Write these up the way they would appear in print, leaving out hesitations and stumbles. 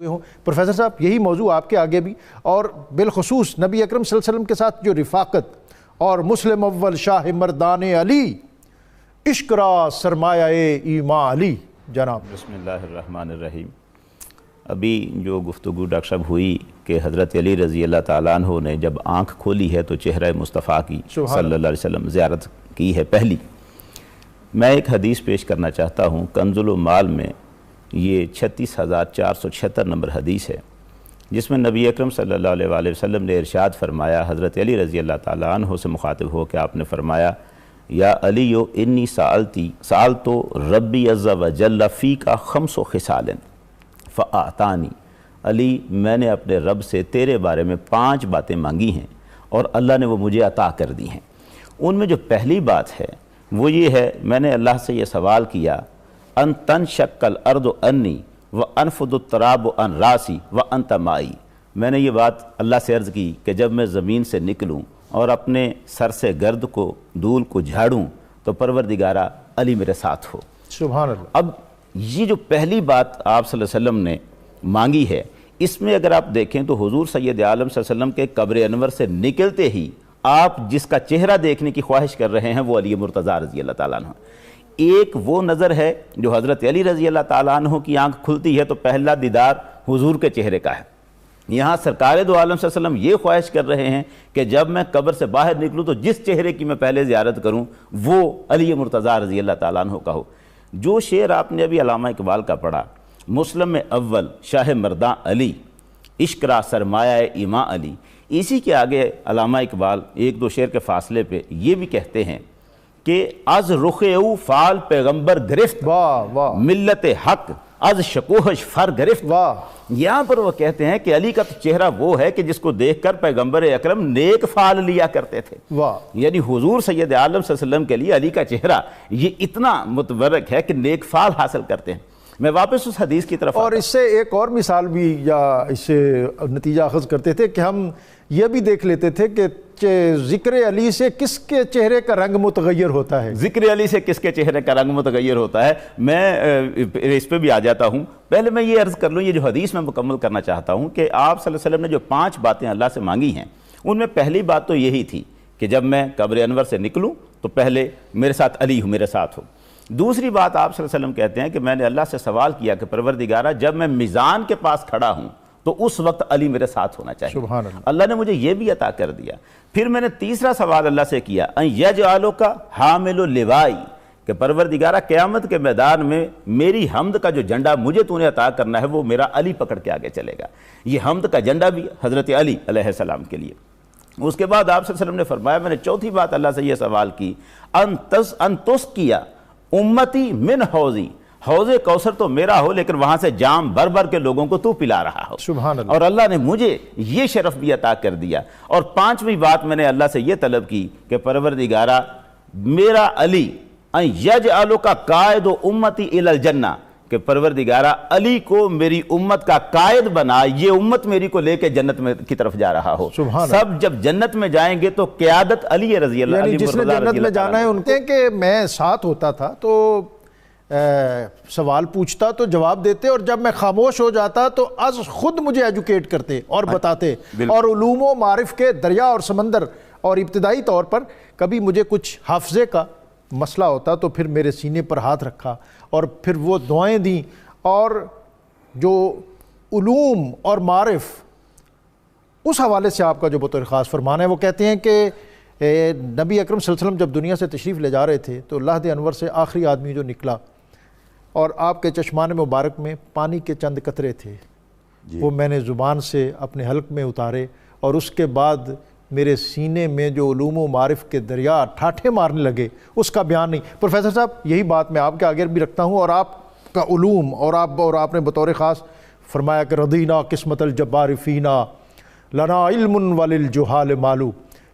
ہوں پروفیسر صاحب، یہی موضوع آپ کے آگے بھی، اور بالخصوص نبی اکرم صلی اللہ علیہ وسلم کے ساتھ جو رفاقت اور مسلم اول شاہ مردان علی، عشق را سرمایہ ایمان علی. جناب بسم اللہ الرحمن الرحیم. ابھی جو گفتگو ڈاکٹر صاحب ہوئی کہ حضرت علی رضی اللہ تعالیٰ عنہ نے جب آنکھ کھولی ہے تو چہرہ مصطفیٰ کی صلی اللہ علیہ وسلم زیارت کی ہے پہلی. میں ایک حدیث پیش کرنا چاہتا ہوں، کنز المال میں یہ 36,476 نمبر حدیث ہے، جس میں نبی اکرم صلی اللہ علیہ وآلہ وسلم نے ارشاد فرمایا، حضرت علی رضی اللہ تعالیٰ عنہ سے مخاطب ہو کہ آپ نے فرمایا، یا علیو انی سألتو ربی عز و جل فیکا 5 خصال فآتانی. علی، میں نے اپنے رب سے تیرے بارے میں 5 باتیں مانگی ہیں اور اللہ نے وہ مجھے عطا کر دی ہیں. ان میں جو پہلی بات ہے وہ یہ ہے، میں نے اللہ سے یہ سوال کیا، ان تنشق الارض انی وانفض التراب عن راسی وانت مائی. میں نے یہ بات اللہ سے عرض کی کہ جب میں زمین سے نکلوں اور اپنے سر سے گرد کو دھول کو جھاڑوں تو پروردگارہ علی میرے ساتھ ہو. سبحان اللہ. اب یہ جو پہلی بات آپ صلی اللہ علیہ وسلم نے مانگی ہے، اس میں اگر آپ دیکھیں تو حضور سید عالم صلی اللہ علیہ وسلم کے قبر انور سے نکلتے ہی آپ جس کا چہرہ دیکھنے کی خواہش کر رہے ہیں وہ علی مرتضیٰ رضی اللہ تعالیٰ عنہ. ایک وہ نظر ہے جو حضرت علی رضی اللہ تعالیٰ عنہ کی آنکھ کھلتی ہے تو پہلا دیدار حضور کے چہرے کا ہے. یہاں سرکار دو عالم صلی اللہ علیہ وسلم یہ خواہش کر رہے ہیں کہ جب میں قبر سے باہر نکلوں تو جس چہرے کی میں پہلے زیارت کروں وہ علی مرتضیٰ رضی اللہ تعالیٰ عنہ کا ہو. جو شعر آپ نے ابھی علامہ اقبال کا پڑھا، مسلم اول شاہ مردان علی، عشق را سرمایہ ایمان علی، اسی کے آگے علامہ اقبال 1-2 شعر کے فاصلے پہ یہ بھی کہتے ہیں کہ از رخ او فال پیغمبر گرفت، واہ واہ، ملت حق از شکوہش فر گرفت. واہ. یہاں پر وہ کہتے ہیں کہ علی کا تو چہرہ وہ ہے کہ جس کو دیکھ کر پیغمبر اکرم نیک فال لیا کرتے تھے. واہ. یعنی حضور سید عالم صلی اللہ علیہ وسلم کے لیے علی کا چہرہ یہ اتنا متبرک ہے کہ نیک فال حاصل کرتے ہیں. میں واپس اس حدیث کی طرف اور اس سے ایک اور مثال بھی یا اس سے نتیجہ اخذ کرتے تھے کہ ہم یہ بھی دیکھ لیتے تھے کہ ذکر علی سے کس کے چہرے کا رنگ متغیر ہوتا ہے. ذکر علی سے کس کے چہرے کا رنگ متغیر ہوتا ہے. میں اس پہ بھی آ جاتا ہوں. پہلے میں یہ عرض کر لوں، یہ جو حدیث میں مکمل کرنا چاہتا ہوں کہ آپ صلی اللہ علیہ وسلم نے جو 5 باتیں اللہ سے مانگی ہیں، ان میں پہلی بات تو یہی تھی کہ جب میں قبر انور سے نکلوں تو پہلے میرے ساتھ علی ہو، میرے ساتھ ہو. دوسری بات آپ صلی اللہ علیہ وسلم کہتے ہیں کہ میں نے اللہ سے سوال کیا کہ پروردگارہ جب میں میزان کے پاس کھڑا ہوں تو اس وقت علی میرے ساتھ ہونا چاہیے. سبحان اللہ. اللہ نے مجھے یہ بھی عطا کر دیا. پھر میں نے تیسرا سوال اللہ سے کیا، ان یجعلک حامل اللواء، کہ پروردگارہ قیامت کے میدان میں میری حمد کا جو جھنڈا مجھے تو نے عطا کرنا ہے وہ میرا علی پکڑ کے آگے چلے گا. یہ حمد کا جھنڈا بھی حضرت علی علیہ السلام کے لیے. اس کے بعد آپ صلی اللہ علیہ وسلم نے فرمایا، میں نے چوتھی بات اللہ سے یہ سوال کی، ان تسقیا امتی من حوضی، حوض کوثر تو میرا ہو لیکن وہاں سے جام بھر بھر کے لوگوں کو تو پلا رہا ہو. سبحان اللہ. اور اللہ نے مجھے یہ شرف بھی عطا کر دیا. اور 5ویں بات میں نے اللہ سے یہ طلب کی کہ پروردگارہ میرا علی ان یجعلک قائد امتی الی الجنہ، کہ پروردگارہ علی کو میری امت کا قائد بنا، یہ امت میری کو لے کے جنت میں کی طرف جا رہا ہو. سب جب جنت میں جائیں گے تو قیادت علی رضی اللہ عنہ، یعنی جس نے جنت میں جانا ہے ان کے کہ میں ساتھ ہوتا تھا تو سوال پوچھتا تو جواب دیتے، اور جب میں خاموش ہو جاتا تو از خود مجھے ایجوکیٹ کرتے اور بتاتے. اور علوم و معارف کے دریا اور سمندر، اور ابتدائی طور پر کبھی مجھے کچھ حافظے کا مسئلہ ہوتا تو پھر میرے سینے پر ہاتھ رکھا اور پھر وہ دعائیں دیں. اور جو علوم اور معارف اس حوالے سے آپ کا جو بطور خاص فرمان ہے، وہ کہتے ہیں کہ نبی اکرم صلی اللہ علیہ وسلم جب دنیا سے تشریف لے جا رہے تھے تو لحد انور سے آخری آدمی جو نکلا اور آپ کے چشمان مبارک میں پانی کے چند قطرے تھے، وہ میں نے زبان سے اپنے حلق میں اتارے، اور اس کے بعد میرے سینے میں جو علوم و معارف کے دریا ٹھاٹھے مارنے لگے، اس کا بیان نہیں. پروفیسر صاحب، یہی بات میں آپ کے آگے بھی رکھتا ہوں، اور آپ کا علوم اور آپ نے بطور خاص فرمایا کہ رضینا قسمت الجبار فینا لنا علم وللجہال معلوم،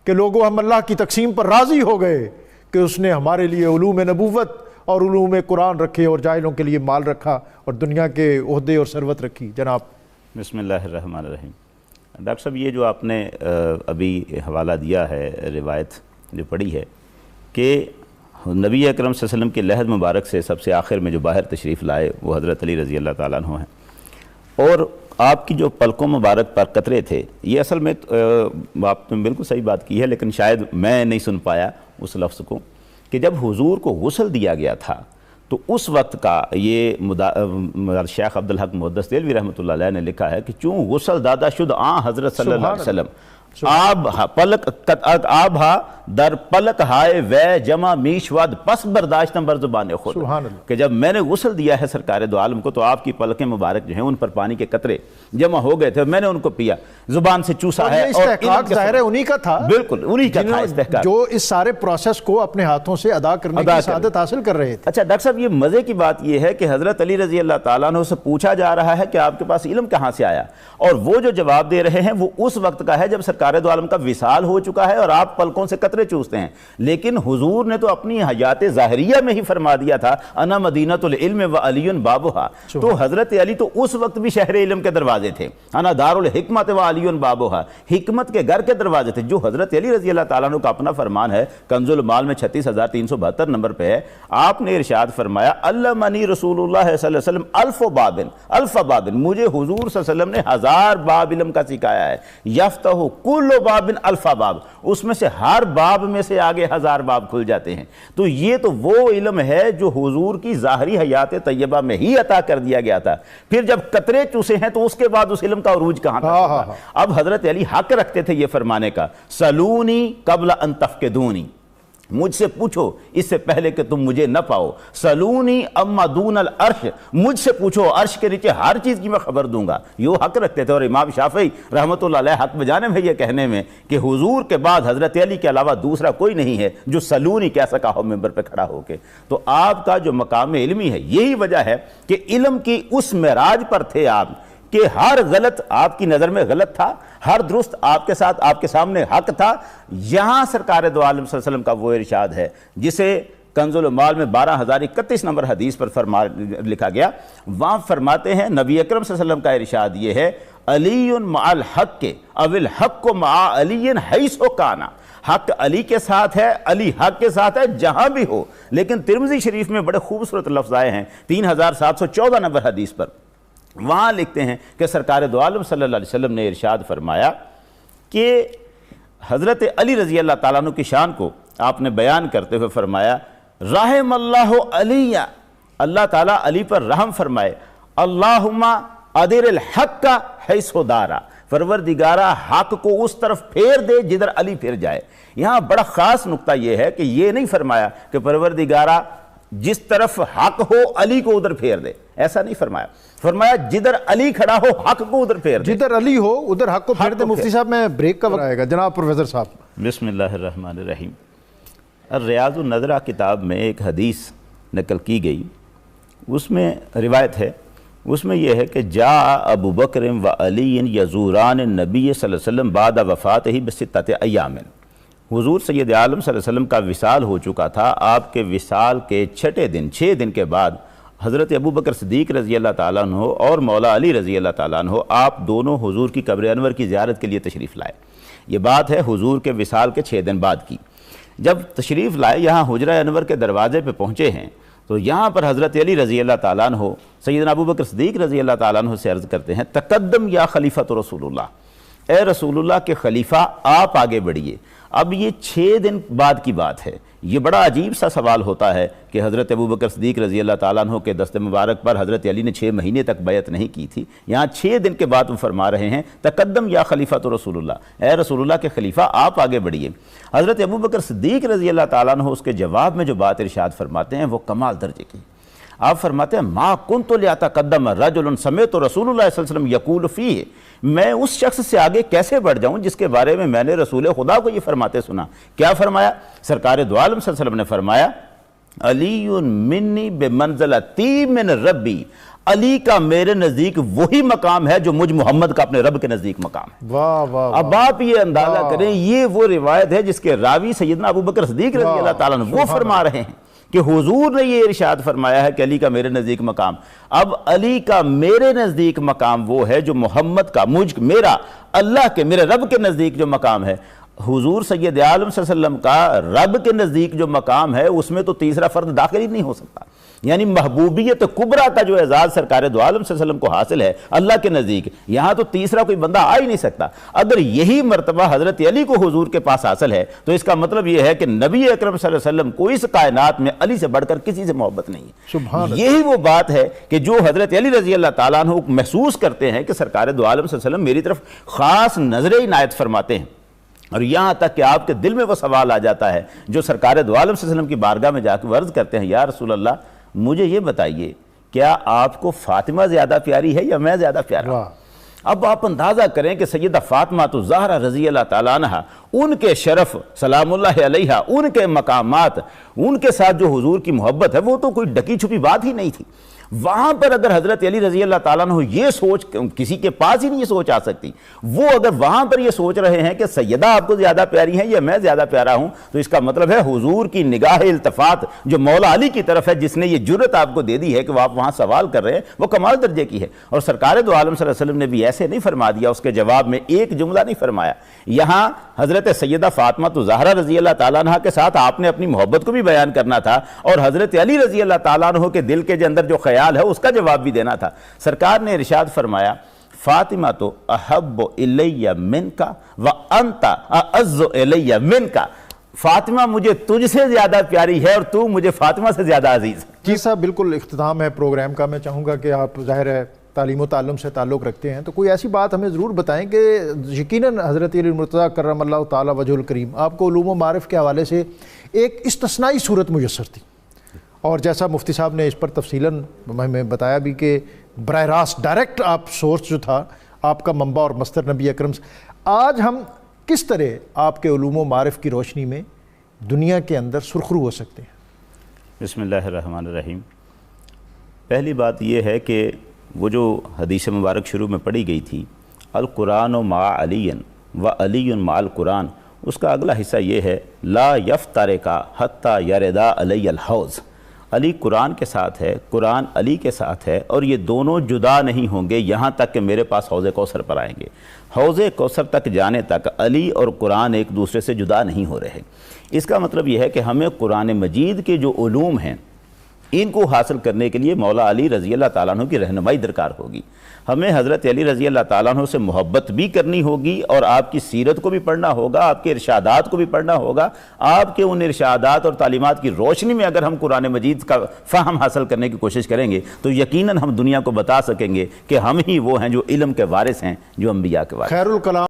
کہ لوگوں ہم اللہ کی تقسیم پر راضی ہو گئے کہ اس نے ہمارے لیے علوم نبوت اور علوم قرآن رکھے اور جاہلوں کے لیے مال رکھا اور دنیا کے عہدے اور ثروت رکھی. جناب بسم اللہ الرحمن الرحیم. ڈاکٹر صاحب، یہ جو آپ نے ابھی حوالہ دیا ہے، روایت جو پڑھی ہے کہ نبی اکرم صلی اللہ علیہ وسلم کے لحد مبارک سے سب سے آخر میں جو باہر تشریف لائے وہ حضرت علی رضی اللہ تعالیٰ عنہ ہیں، اور آپ کی جو پلکوں مبارک پر قطرے تھے، یہ اصل میں آپ نے بالکل صحیح بات کی ہے، لیکن شاید میں نہیں سن پایا اس لفظ کو، کہ جب حضور کو غسل دیا گیا تھا تو اس وقت کا یہ شیخ عبدالحق محدث دہلوی رحمۃ اللہ علیہ نے لکھا ہے کہ چون غسل دادا شد حضرت صلی اللہ علیہ وسلم آب ہا در پلک ہائے وے جمع میش ود پس برداشتم بر زبان خود، کہ جب میں نے غسل دیا ہے سرکار دو عالم کو تو آپ کی پلکیں مبارک جو ہیں ان پر پانی کے قطرے جمع ہو گئے تھے، میں نے ان کو پیا، زبان سے چوسا ہے، اور استحقاق ظاہر ہے انہی کا تھا، بالکل انہی کا تھا استحقاق، جو اس سارے پروسیس کو اپنے ہاتھوں سے ادا کرنے کی سعادت حاصل کر رہے تھے۔ اچھا ڈاکٹر صاحب، یہ مزے کی بات یہ ہے کہ حضرت علی رضی اللہ تعالیٰ عنہ سے پوچھا جا رہا ہے کہ آپ کے پاس علم کہاں سے آیا، اور وہ جو جواب دے رہے ہیں وہ اس وقت کا ہے جب سرکار دو عالم کا وصال ہو چکا ہے اور آپ پلکوں سے قطرے چوستے ہیں، لیکن حضور نے تو اپنی حیات ظاہریہ میں ہی فرما دیا تھا انا مدینۃ العلم و علی بابھا، تو حضرت علی تو اس وقت بھی شہر علم کے دروازے تھے، انا دار الحکمت و علی بابھا، حکمت کے گھر کے دروازے تھے، جو حضرت علی رضی اللہ تعالیٰ عنہ کا اپنا فرمان ہے، کنز المال میں 36,372 نمبر پہ ہے، آپ نے ارشاد فرمایا علمنی رسول اللہ صلی اللہ علیہ وسلم الف بابن، مجھے حضور صلی اللہ علیہ وسلم نے 1000 باب علم کا سکھایا ہے، یفتح کل باب الف باب، اس میں سے ہر باب میں سے آگے 1000 باب کھل جاتے ہیں، تو یہ تو وہ علم ہے جو حضور کی ظاہری حیات طیبہ میں ہی عطا کر دیا گیا تھا، پھر جب قطرے چوسے ہیں تو اس کے بعد اس علم کا عروج کہاں تک ہوگا؟ اب حضرت علی حق رکھتے تھے یہ فرمانے کا، سلونی قبل ان تفقدونی، مجھ سے پوچھو اس سے پہلے کہ تم مجھے نہ پاؤ، سلونی اما دون العرش، مجھ سے پوچھو عرش کے نیچے ہر چیز کی میں خبر دوں گا، یہ حق رکھتے تھے۔ اور امام شافعی رحمۃ اللہ علیہ حق بجانے میں یہ کہنے میں کہ حضور کے بعد حضرت علی کے علاوہ دوسرا کوئی نہیں ہے جو سلونی کہہ سکا ہو ممبر پہ کھڑا ہو کے، تو آپ کا جو مقام علمی ہے یہی وجہ ہے کہ علم کی اس معراج پر تھے آپ کہ ہر غلط آپ کی نظر میں غلط تھا، ہر درست آپ کے ساتھ آپ کے سامنے حق تھا۔ یہاں سرکار دو عالم صلی اللہ علیہ وسلم کا وہ ارشاد ہے جسے کنز المال میں 12031 نمبر حدیث پر لکھا گیا، وہاں فرماتے ہیں نبی اکرم صلی اللہ علیہ وسلم کا ارشاد یہ ہے علی مع الحق او الحق مع علی حیث کانا، حق علی کے ساتھ ہے، علی حق کے ساتھ ہے جہاں بھی ہو۔ لیکن ترمذی شریف میں بڑے خوبصورت لفظ آئے ہیں 3714 نمبر حدیث پر، وہاں لکھتے ہیں کہ سرکار دو عالم صلی اللہ علیہ وسلم نے ارشاد فرمایا کہ حضرت علی رضی اللہ تعالیٰ عنہ کی شان کو آپ نے بیان کرتے ہوئے فرمایا رحم اللہ علی، اللہ تعالیٰ علی پر رحم فرمائے، اللہم ادر الحق کا حیث دارا، پروردگارہ حق کو اس طرف پھیر دے جدھر علی پھر جائے۔ یہاں بڑا خاص نقطہ یہ ہے کہ یہ نہیں فرمایا کہ پروردگارہ جس طرف حق ہو علی کو ادھر پھیر دے، ایسا نہیں فرمایا، فرمایا جدھر علی کھڑا ہو حق کو ادھر پھیر دے، جدھر علی ہو ادھر حق کو پھیر دے۔ مفتی صاحب میں بریک کا وقت آئے گا، جناب پروفیسر صاحب۔ بسم اللہ الرحمن الرحیم۔ الریاض النظرہ کتاب میں ایک حدیث نقل کی گئی، اس میں روایت ہے، اس میں یہ ہے کہ جاء ابو بکر و علی یزوران النبی صلی اللہ علیہ وسلم بعد وفاتہ بستۃ ایام، حضور سید عالم صلی اللہ علیہ وسلم کا وصال ہو چکا تھا، آپ کے وصال کے 6 دن کے بعد حضرت ابو بکر صدیق رضی اللہ تعالیٰ عنہ اور مولا علی رضی اللہ تعالیٰ عنہ آپ دونوں حضور کی قبر انور کی زیارت کے لیے تشریف لائے۔ یہ بات ہے حضور کے وصال کے 6 دن بعد کی۔ جب تشریف لائے یہاں حجرہ انور کے دروازے پہ پہنچے ہیں تو یہاں پر حضرت علی رضی اللہ تعالیٰ عنہ سیدنا ابو بکر صدیق رضی اللہ تعالیٰ عنہ سے عرض کرتے ہیں تقدم یا خلیفۃ رسول اللہ، اے رسول اللہ کے خلیفہ آپ آگے بڑھیے۔ اب یہ 6 دن بعد کی بات ہے، یہ بڑا عجیب سا سوال ہوتا ہے کہ حضرت ابو بکر صدیق رضی اللہ تعالیٰ عنہ کے دست مبارک پر حضرت علی نے 6 مہینے تک بیعت نہیں کی تھی، یہاں 6 دن کے بعد وہ فرما رہے ہیں تقدم یا خلیفۃ رسول اللہ، اے رسول اللہ کے خلیفہ آپ آگے بڑھیے۔ حضرت ابو بکر صدیق رضی اللہ تعالیٰ عنہ اس کے جواب میں جو بات ارشاد فرماتے ہیں وہ کمال درجے کی۔ آپ فرماتے ہیں ما کنت لیتقدم رجل سمعت رسول اللہ صلی اللہ علیہ وسلم یقول فیہ، میں اس شخص سے آگے کیسے بڑھ جاؤں جس کے بارے میں نے رسول خدا کو یہ فرماتے سنا۔ کیا فرمایا؟ سرکار دو عالم صلی اللہ علیہ وسلم نے فرمایا علی منی بمنزلتی من ربی، علی کا میرے نزدیک وہی مقام ہے جو مجھ محمد کا اپنے رب کے نزدیک مقام ہے۔ واہ واہ، اب آپ یہ اندازہ کریں، یہ وہ روایت ہے جس کے راوی سیدنا ابو بکر صدیق رضی اللہ تعالیٰ عنہ وہ فرما رہے ہیں کہ حضور نے یہ ارشاد فرمایا ہے کہ علی کا میرے نزدیک مقام۔ اب علی کا میرے نزدیک مقام وہ ہے جو محمد کا میرا اللہ کے میرے رب کے نزدیک جو مقام ہے۔ حضور سید عالم صلی اللہ علیہ وسلم کا رب کے نزدیک جو مقام ہے اس میں تو تیسرا فرد داخل ہی نہیں ہو سکتا. یعنی محبوبیت کبریٰ کا جو اعزاز سرکار دو عالم صلی اللہ علیہ وسلم کو حاصل ہے اللہ کے نزدیک، یہاں تو تیسرا کوئی بندہ آ ہی نہیں سکتا. اگر یہی مرتبہ حضرت علی کو حضور کے پاس حاصل ہے تو اس کا مطلب یہ ہے کہ نبی اکرم صلی اللہ علیہ وسلم کو اس کائنات میں علی سے بڑھ کر کسی سے محبت نہیں ہے. سبحان اللہ. یہی وہ بات ہے کہ جو حضرت علی رضی اللہ تعالیٰ عنہ محسوس کرتے ہیں کہ سرکار دو عالم صلی اللہ علیہ وسلم میری طرف خاص نظر عنایت فرماتے ہیں. اور یہاں تک کہ آپ کے دل میں وہ سوال آ جاتا ہے جو سرکار دو عالم صلی اللہ علیہ وسلم کی بارگاہ میں جا کے عرض کرتے ہیں، یا رسول اللہ مجھے یہ بتائیے کیا آپ کو فاطمہ زیادہ پیاری ہے یا میں زیادہ پیارا ہوں؟ اب آپ اندازہ کریں کہ سیدہ فاطمہ الزہرا رضی اللہ تعالیٰ عنہ، ان کے شرف سلام اللہ علیہا، ان کے مقامات، ان کے ساتھ جو حضور کی محبت ہے وہ تو کوئی ڈکی چھپی بات ہی نہیں تھی. وہاں پر اگر حضرت علی رضی اللہ تعالیٰ عنہ یہ سوچ، کسی کے پاس ہی نہیں یہ سوچ آ سکتی، وہ اگر وہاں پر یہ سوچ رہے ہیں کہ سیدہ آپ کو زیادہ پیاری ہیں یا میں زیادہ پیارا ہوں، تو اس کا مطلب ہے حضور کی نگاہ التفات جو مولا علی کی طرف ہے، جس نے یہ جرت آپ کو دے دی ہے کہ وہ آپ وہاں سوال کر رہے ہیں، وہ کمال درجے کی ہے. اور سرکار دو عالم صلی اللہ علیہ وسلم نے بھی ایسے نہیں فرما دیا، اس کے جواب میں ایک جملہ نہیں فرمایا. یہاں حضرت سیدہ فاطمہ الزہرا رضی اللہ تعالیٰ عنہ کے ساتھ آپ نے اپنی محبت کو بھی بیان کرنا تھا، اور حضرت علی رضی اللہ تعالیٰ عنہ کے دل کے اندر جو خیال ہے اس کا جواب بھی دینا تھا. سرکار نے ارشاد فرمایا، فاطمہ تو احب الی منک وانت اعز الی منک، فاطمہ مجھے تجھ سے زیادہ پیاری ہے اور تو مجھے فاطمہ سے زیادہ عزیز ہے. جی صاحب، بالکل اختتام ہے پروگرام کا. میں چاہوں گا کہ آپ ظاہر ہے تعلیم و تعلم سے تعلق رکھتے ہیں، تو کوئی ایسی بات ہمیں ضرور بتائیں کہ یقیناً حضرت علی المرتضیٰ کرم اللہ تعالیٰ وجہ الکریم آپ کو علوم و معارف کے حوالے سے ایک استثنائی صورت میسر تھی، اور جیسا مفتی صاحب نے اس پر تفصیلاً ہمیں بتایا بھی کہ براہ راست ڈائریکٹ آپ سورس جو تھا آپ کا منبع اور مصدر نبی اکرم سے. آج ہم کس طرح آپ کے علوم و معارف کی روشنی میں دنیا کے اندر سرخرو ہو سکتے ہیں؟ بسم اللہ الرحمن الرحیم. پہلی بات یہ ہے کہ وہ جو حدیث مبارک شروع میں پڑھی گئی تھی، القرآن مع علی و علی مع القرآن، اس کا اگلا حصہ یہ ہے، لا یفترقا حتی یردا علی الحوض. علی قرآن کے ساتھ ہے، قرآن علی کے ساتھ ہے، اور یہ دونوں جدا نہیں ہوں گے یہاں تک کہ میرے پاس حوض کوثر پر آئیں گے. حوض کوثر تک جانے تک علی اور قرآن ایک دوسرے سے جدا نہیں ہو رہے. اس کا مطلب یہ ہے کہ ہمیں قرآن مجید کے جو علوم ہیں ان کو حاصل کرنے کے لیے مولا علی رضی اللہ تعالیٰ عنہ کی رہنمائی درکار ہوگی. ہمیں حضرت علی رضی اللہ تعالیٰ عنہ سے محبت بھی کرنی ہوگی، اور آپ کی سیرت کو بھی پڑھنا ہوگا، آپ کے ارشادات کو بھی پڑھنا ہوگا. آپ کے ان ارشادات اور تعلیمات کی روشنی میں اگر ہم قرآن مجید کا فہم حاصل کرنے کی کوشش کریں گے تو یقیناً ہم دنیا کو بتا سکیں گے کہ ہم ہی وہ ہیں جو علم کے وارث ہیں، جو انبیاء کے وارث ہیں. خیر الکلام.